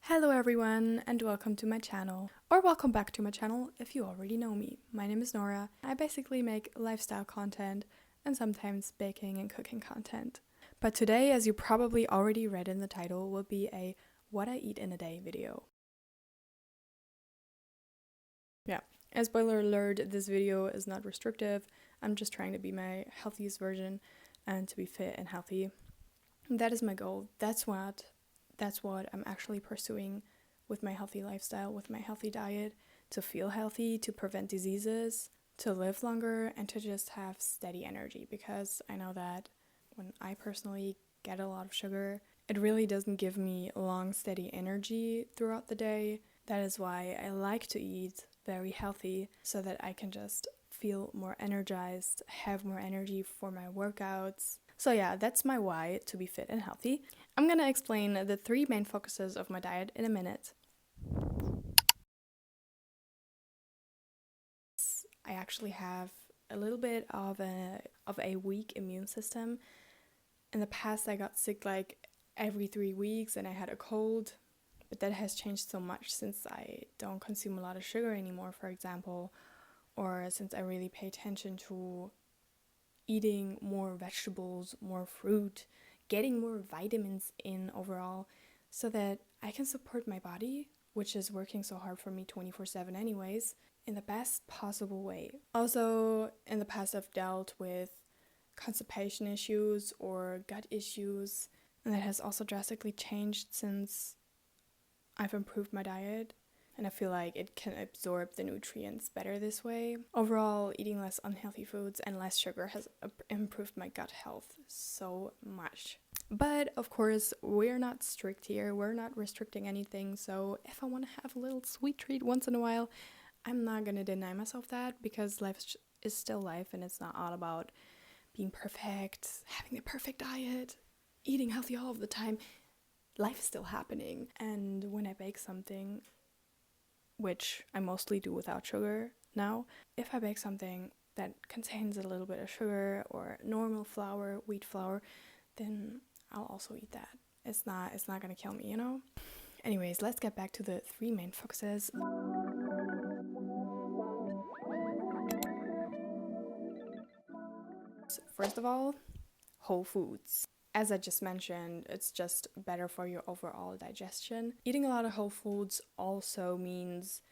Hello everyone and welcome to my channel, or welcome back to my channel if you already know me. My name is Nora. I basically make lifestyle content and sometimes baking and cooking content. But today, as you probably already read in the title, will be a what I eat in a day video. Yeah, and spoiler alert, this video is not restrictive. I'm just trying to be my healthiest version and to be fit and healthy. That is my goal. That's what I'm actually pursuing with my healthy lifestyle, with my healthy diet, to feel healthy, to prevent diseases, to live longer, and to just have steady energy. Because I know that when I personally get a lot of sugar, it really doesn't give me long, steady energy throughout the day. That is why I like to eat very healthy, so that I can just feel more energized, have more energy for my workouts. So yeah, that's my why, to be fit and healthy. I'm gonna explain the 3 main focuses of my diet in a minute. I actually have a little bit of a weak immune system. In the past I got sick like every 3 weeks and I had a cold, but that has changed so much since I don't consume a lot of sugar anymore, for example, or since I really pay attention to eating more vegetables, more fruit, getting more vitamins in overall, so that I can support my body, which is working so hard for me 24/7 anyways, in the best possible way. Also, in the past I've dealt with constipation issues or gut issues, and that has also drastically changed since I've improved my diet. And I feel like it can absorb the nutrients better this way. Overall, eating less unhealthy foods and less sugar has improved my gut health so much. But of course, we're not strict here. We're not restricting anything. So if I want to have a little sweet treat once in a while, I'm not going to deny myself that, because life is still life, and it's not all about being perfect, having the perfect diet, eating healthy all of the time. Life is still happening. And when I bake something, which I mostly do without sugar now, if I bake something that contains a little bit of sugar or normal flour, wheat flour, then I'll also eat that. It's not gonna kill me, you know? Anyways, let's get back to the 3 main focuses. First of all, whole foods. As I just mentioned, it's just better for your overall digestion. Eating a lot of whole foods also means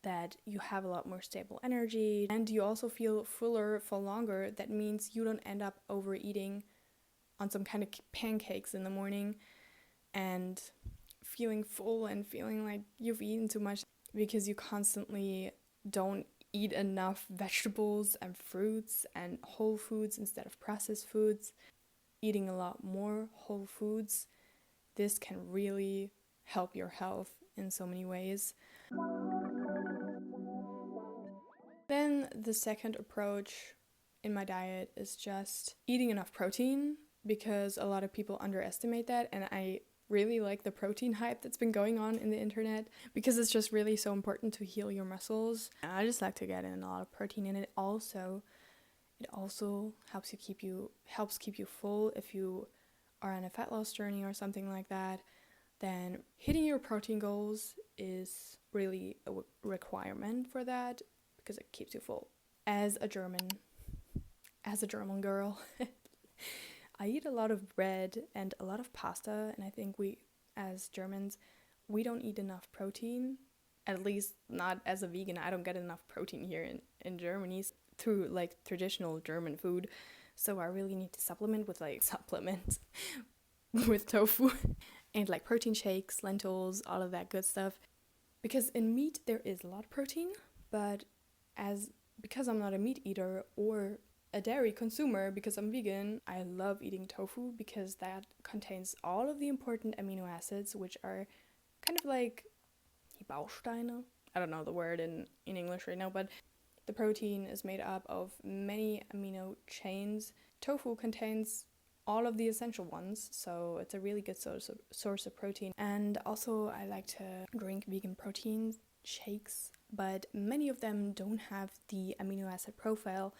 that you have a lot more stable energy, and you also feel fuller for longer. That means you don't end up overeating on some kind of pancakes in the morning and feeling full and feeling like you've eaten too much, because you constantly don't eat enough vegetables and fruits and whole foods instead of processed foods. Eating a lot more whole foods, this can really help your health in so many ways. Then the second approach in my diet is just eating enough protein, because a lot of people underestimate that, and I really like the protein hype that's been going on in the internet, because it's just really so important to heal your muscles. And I just like to get in a lot of protein, and it also helps keep you full. If you are on a fat loss journey or something like that, then hitting your protein goals is really a requirement for that, because it keeps you full. As a German girl, I eat a lot of bread and a lot of pasta, and I think we, as Germans, we don't eat enough protein. At least not as a vegan. I don't get enough protein here in Germany through like traditional German food. So I really need to supplement with with tofu and like protein shakes, lentils, all of that good stuff. Because in meat there is a lot of protein, but because I'm not a meat eater or a dairy consumer, because I'm vegan, I love eating tofu, because that contains all of the important amino acids, which are kind of like die Bausteine. I don't know the word in English right now, but the protein is made up of many amino chains. Tofu contains all of the essential ones, so it's a really good source of protein. And also I like to drink vegan protein shakes, but many of them don't have the amino acid profile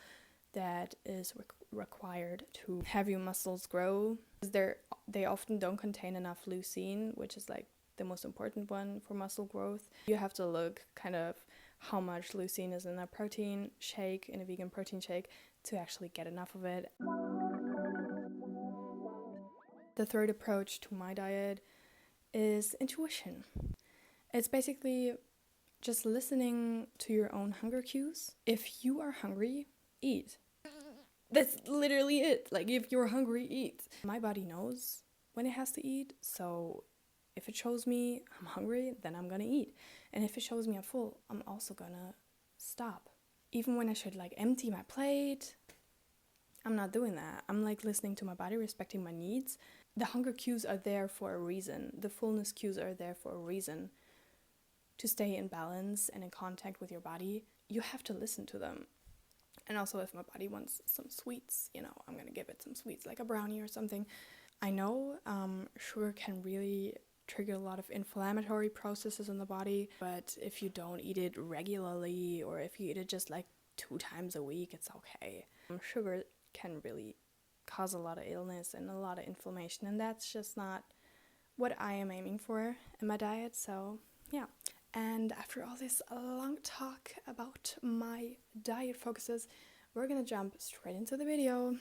that is required to have your muscles grow. They often don't contain enough leucine, which is like the most important one for muscle growth. You have to look kind of how much leucine is in a protein shake, in a vegan protein shake, to actually get enough of it. The third approach to my diet is intuition. It's basically just listening to your own hunger cues. If you are hungry, eat. That's literally it. Like, if you're hungry, eat. My body knows when it has to eat, so if it shows me I'm hungry, then I'm gonna eat. And if it shows me I'm full, I'm also gonna stop. Even when I should like empty my plate, I'm not doing that. I'm like listening to my body, respecting my needs. The hunger cues are there for a reason. The fullness cues are there for a reason. To stay in balance and in contact with your body, you have to listen to them. And also, if my body wants some sweets, I'm gonna give it some sweets, like a brownie or something. I know sugar can really trigger a lot of inflammatory processes in the body, but if you don't eat it regularly, or if you eat it just like 2 times a week, it's okay. Sugar can really cause a lot of illness and a lot of inflammation, and that's just not what I am aiming for in my diet. So yeah. And after all this long talk about my diet focuses, we're gonna jump straight into the video.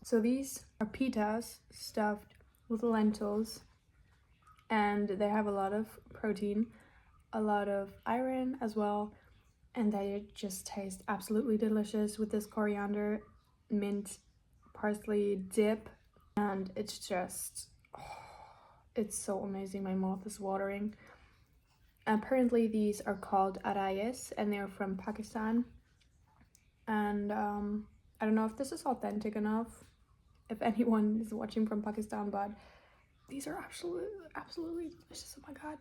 So these are pitas stuffed with lentils, and they have a lot of protein, a lot of iron as well, and they just taste absolutely delicious with this coriander, mint, parsley dip, and it's just, oh, it's so amazing. My mouth is watering. Apparently these are called arayes and they're from Pakistan, and I don't know if this is authentic enough, if anyone is watching from Pakistan, but these are absolutely delicious. Oh my god.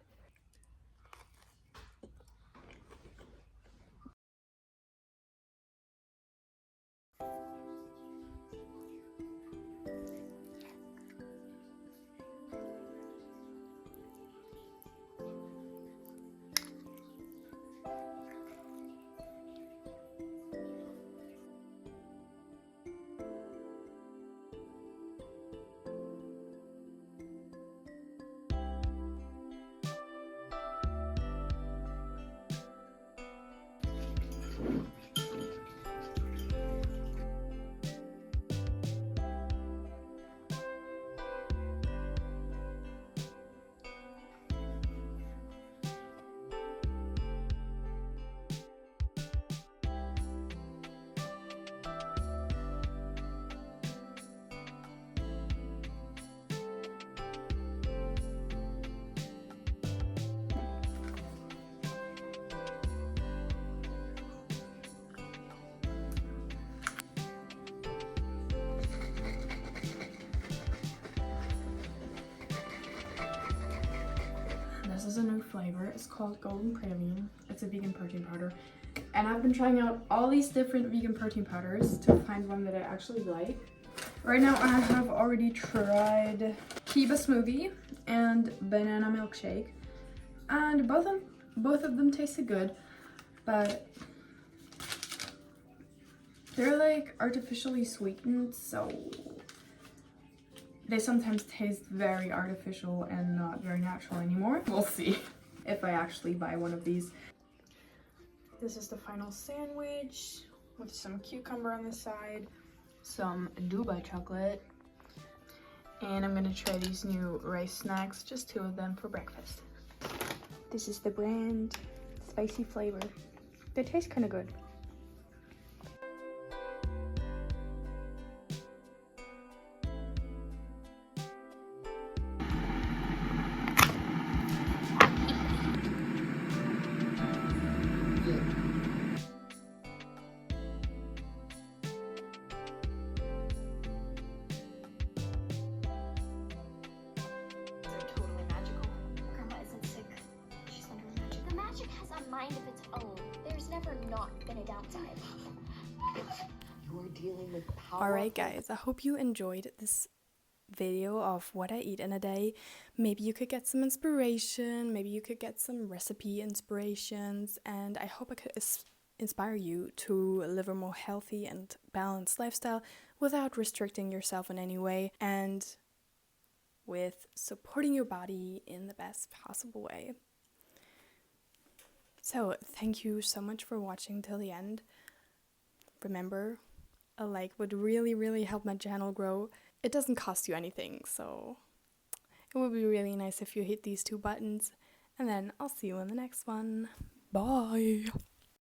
This is a new flavor. It's called Golden Praline. It's a vegan protein powder. And I've been trying out all these different vegan protein powders to find one that I actually like. Right now I have already tried Kiba smoothie and banana milkshake. And both of them tasted good, but they're like artificially sweetened, so they sometimes taste very artificial and not very natural anymore. We'll see if I actually buy one of these. This is the final sandwich with some cucumber on the side, some Dubai chocolate, and I'm gonna try these new rice snacks, just 2 of them for breakfast. This is the brand Spicy Flavor. They taste kind of good. Mind of its own. There's never not been a downside. You're dealing with power. Alright guys, I hope you enjoyed this video of what I eat in a day. Maybe you could get some inspiration, maybe you could get some recipe inspirations, and I hope I could inspire you to live a more healthy and balanced lifestyle without restricting yourself in any way, and with supporting your body in the best possible way. So, thank you so much for watching till the end. Remember, a like would really help my channel grow. It doesn't cost you anything, so it would be really nice if you hit these 2 buttons. And then I'll see you in the next one. Bye!